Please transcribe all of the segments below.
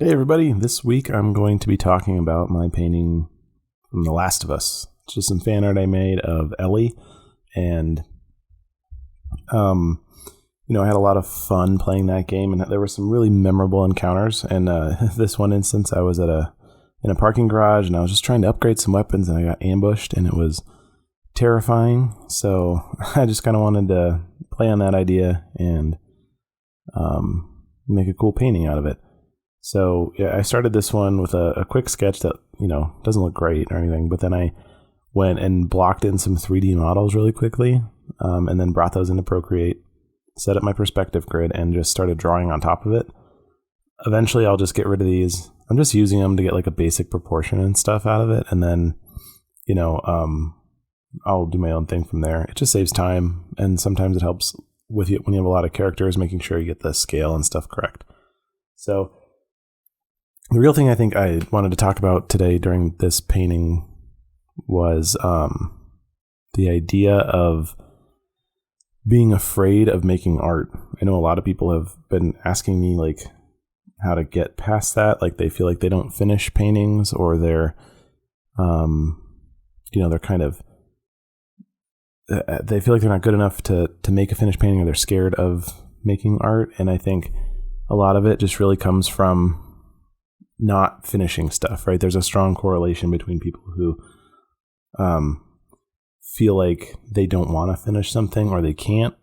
Hey everybody, this week I'm going to be talking about my painting from The Last of Us. It's just some fan art I made of Ellie, and I had a lot of fun playing that game, and there were some really memorable encounters. And this one instance, I was in a parking garage, and I was just trying to upgrade some weapons, and I got ambushed, and it was terrifying. So I just kind of wanted to play on that idea and make a cool painting out of it. So yeah, I started this one with a quick sketch that, doesn't look great or anything, but then I went and blocked in some 3D models really quickly, and then brought those into Procreate, set up my perspective grid, and just started drawing on top of it. Eventually I'll just get rid of these. I'm just using them to get like a basic proportion and stuff out of it, and then, I'll do my own thing from there. It just saves time, and sometimes it helps with you when you have a lot of characters, making sure you get the scale and stuff correct. So the real thing I think I wanted to talk about today during this painting was the idea of being afraid of making art. I know a lot of people have been asking me like how to get past that. Like they feel like they don't finish paintings, or they're, they're kind of, they feel like they're not good enough to make a finished painting, or they're scared of making art. And I think a lot of it just really comes from not finishing stuff, right? There's a strong correlation between people who feel like they don't want to finish something, or they can't,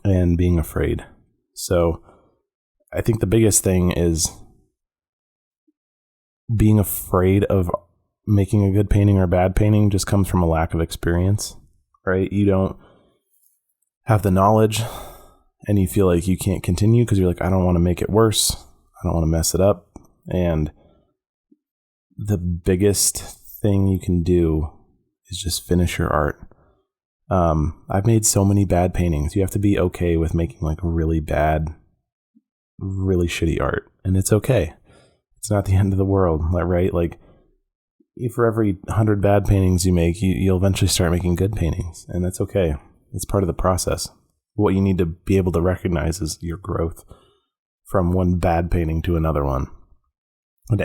and being afraid. So I think the biggest thing is being afraid of making a good painting or a bad painting just comes from a lack of experience, right? You don't have the knowledge, and you feel like you can't continue because you're like, I don't want to make it worse. I don't want to mess it up. And the biggest thing you can do is just finish your art. I've made so many bad paintings. You have to be okay with making like really bad, really shitty art. And it's okay. It's not the end of the world, right? Like for every 100 bad paintings you make, you'll eventually start making good paintings. And that's okay. It's part of the process. What you need to be able to recognize is your growth from one bad painting to another one. And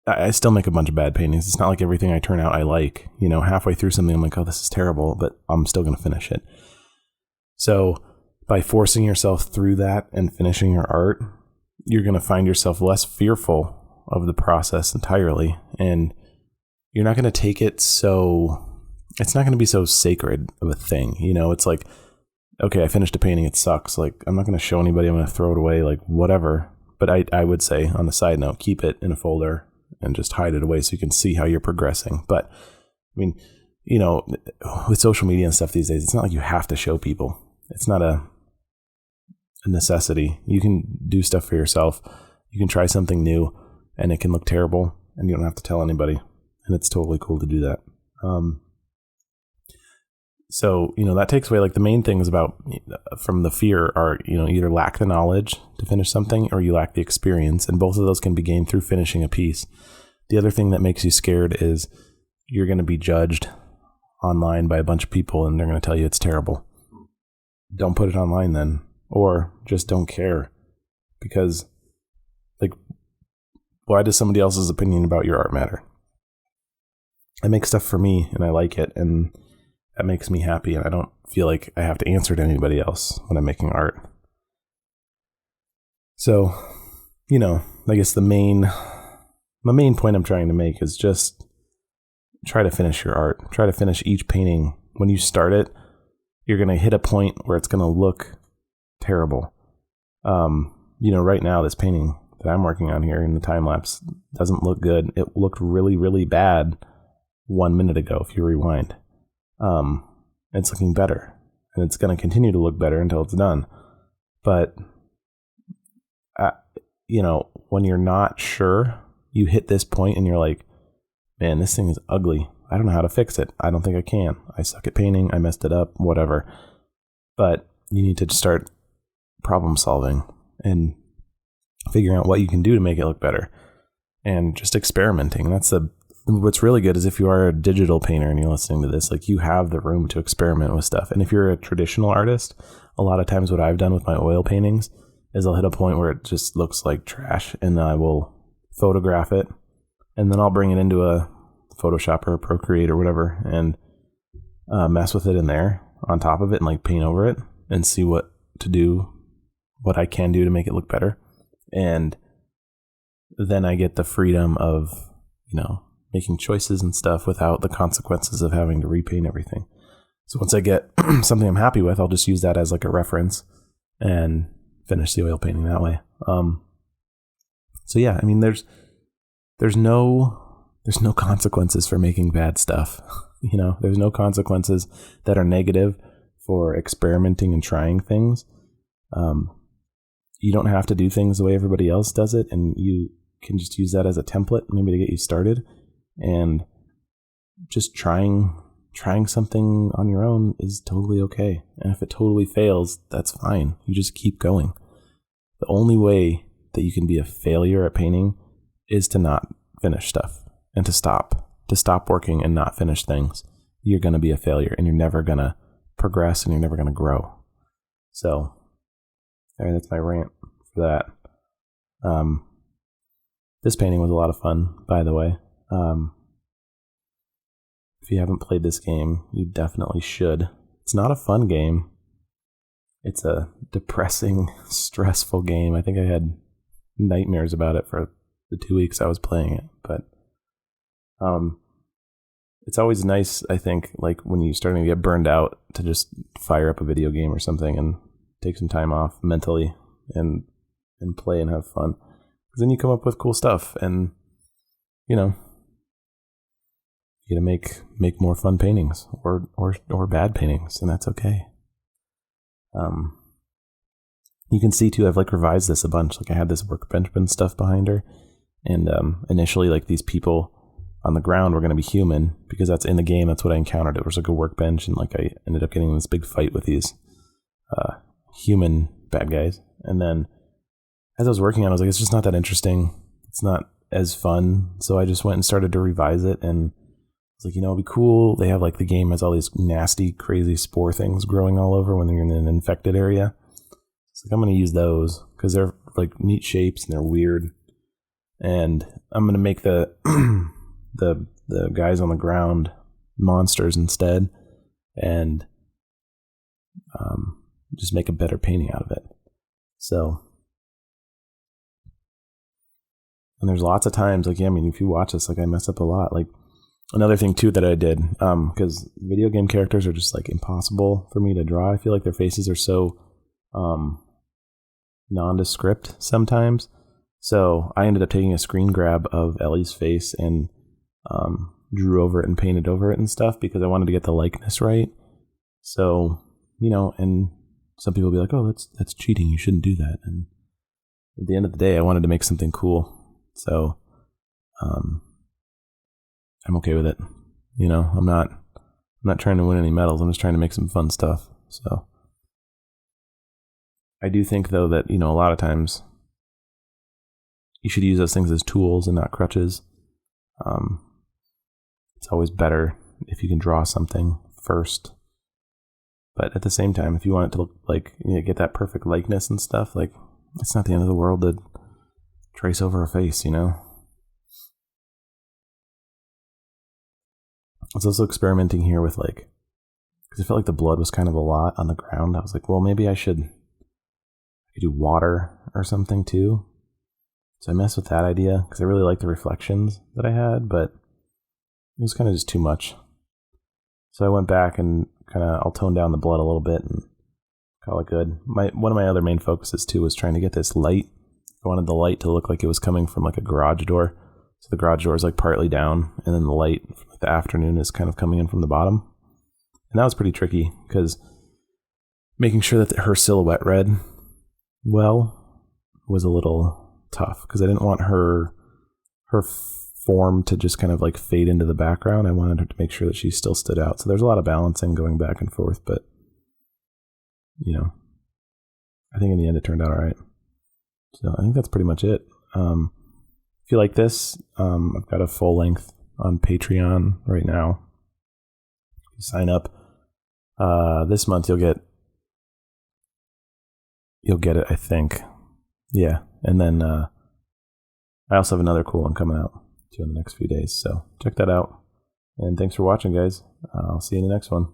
I still make a bunch of bad paintings. It's not like everything I turn out I like. Halfway through something, I'm like, oh, this is terrible, but I'm still going to finish it. So by forcing yourself through that and finishing your art, you're going to find yourself less fearful of the process entirely. And you're not going to take it it's not going to be so sacred of a thing. It's like, okay, I finished a painting. It sucks. Like, I'm not going to show anybody. I'm going to throw it away, like whatever. But I would say, on the side note, keep it in a folder and just hide it away so you can see how you're progressing. But I mean, with social media and stuff these days, it's not like you have to show people. It's not a necessity. You can do stuff for yourself. You can try something new, and it can look terrible, and you don't have to tell anybody. And it's totally cool to do that. So, that takes away, like, the main things from the fear are, either lack the knowledge to finish something, or you lack the experience. And both of those can be gained through finishing a piece. The other thing that makes you scared is you're going to be judged online by a bunch of people, and they're going to tell you it's terrible. Don't put it online then, or just don't care. Because, like, why does somebody else's opinion about your art matter? I make stuff for me, and I like it, and that makes me happy, and I don't feel like I have to answer to anybody else when I'm making art. So, I guess the main point I'm trying to make is just try to finish your art. Try to finish each painting. When you start it, you're going to hit a point where it's going to look terrible. Right now, this painting that I'm working on here in the time-lapse doesn't look good. It looked really, really bad 1 minute ago if you rewind. It's looking better, and it's going to continue to look better until it's done. But, when you're not sure, you hit this point and you're like, man, this thing is ugly. I don't know how to fix it. I don't think I can. I suck at painting. I messed it up, whatever. But you need to start problem solving and figuring out what you can do to make it look better, and just experimenting. What's really good is if you are a digital painter and you're listening to this, like, you have the room to experiment with stuff. And if you're a traditional artist, a lot of times what I've done with my oil paintings is I'll hit a point where it just looks like trash, and then I will photograph it, and then I'll bring it into a Photoshop or a Procreate or whatever, and mess with it in there on top of it, and like paint over it, and see what I can do to make it look better. And then I get the freedom of, making choices and stuff without the consequences of having to repaint everything. So once I get something I'm happy with, I'll just use that as like a reference and finish the oil painting that way. So yeah, I mean, there's no consequences for making bad stuff. There's no consequences that are negative for experimenting and trying things. You don't have to do things the way everybody else does it, and you can just use that as a template maybe to get you started. And just trying something on your own is totally okay. And if it totally fails, that's fine. You just keep going. The only way that you can be a failure at painting is to not finish stuff and to stop working and not finish things. You're going to be a failure, and you're never going to progress, and you're never going to grow. So, all right, that's my rant for that. This painting was a lot of fun, by the way. If you haven't played this game, you definitely should. It's not a fun game. It's a depressing, stressful game. I think I had nightmares about it for the 2 weeks I was playing it. But it's always nice, I think, like when you're starting to get burned out, to just fire up a video game or something and take some time off mentally and play and have fun. Because then you come up with cool stuff, and you gotta make more fun paintings or bad paintings, and that's okay. You can see too, I've like revised this a bunch. Like I had this workbench and stuff behind her, and initially like these people on the ground were going to be human, because that's in the game. That's what I encountered. It was like a workbench, and like I ended up getting in this big fight with these human bad guys. And then as I was working on it, I was like, it's just not that interesting. It's not as fun. So I just went and started to revise it, and I was like, it'd be cool. They have like, the game has all these nasty, crazy spore things growing all over when you're in an infected area. It's like, I'm going to use those because they're like neat shapes and they're weird. And I'm going to make the the guys on the ground monsters instead, and just make a better painting out of it. So, and there's lots of times, like, if you watch this, like, I mess up a lot. Like, another thing too that I did, because video game characters are just like impossible for me to draw. I feel like their faces are so nondescript sometimes. So I ended up taking a screen grab of Ellie's face and drew over it and painted over it and stuff, because I wanted to get the likeness right. So, and some people will be like, oh, that's cheating. You shouldn't do that. And at the end of the day, I wanted to make something cool. So I'm okay with it. I'm not trying to win any medals. I'm just trying to make some fun stuff. So I do think, though, that, a lot of times you should use those things as tools and not crutches. It's always better if you can draw something first. But at the same time, if you want it to look like, get that perfect likeness and stuff, like, it's not the end of the world to trace over a face, I was also experimenting here with, like, because I felt like the blood was kind of a lot on the ground. I was like, well, maybe I could do water or something too. So I messed with that idea because I really liked the reflections that I had, but it was kind of just too much. So I went back and I'll tone down the blood a little bit and call it good. One of my other main focuses too was trying to get this light. I wanted the light to look like it was coming from like a garage door. So the garage door is like partly down, and then the light from the afternoon is kind of coming in from the bottom. And that was pretty tricky because making sure that her silhouette read well was a little tough, because I didn't want her form to just kind of like fade into the background. I wanted her to make sure that she still stood out. So there's a lot of balancing going back and forth, but I think in the end it turned out all right. So I think that's pretty much it. If you like this, I've got a full length on Patreon right now. If you sign up this month, you'll get it, I think. Yeah. And then I also have another cool one coming out too in the next few days. So check that out. And thanks for watching, guys. I'll see you in the next one.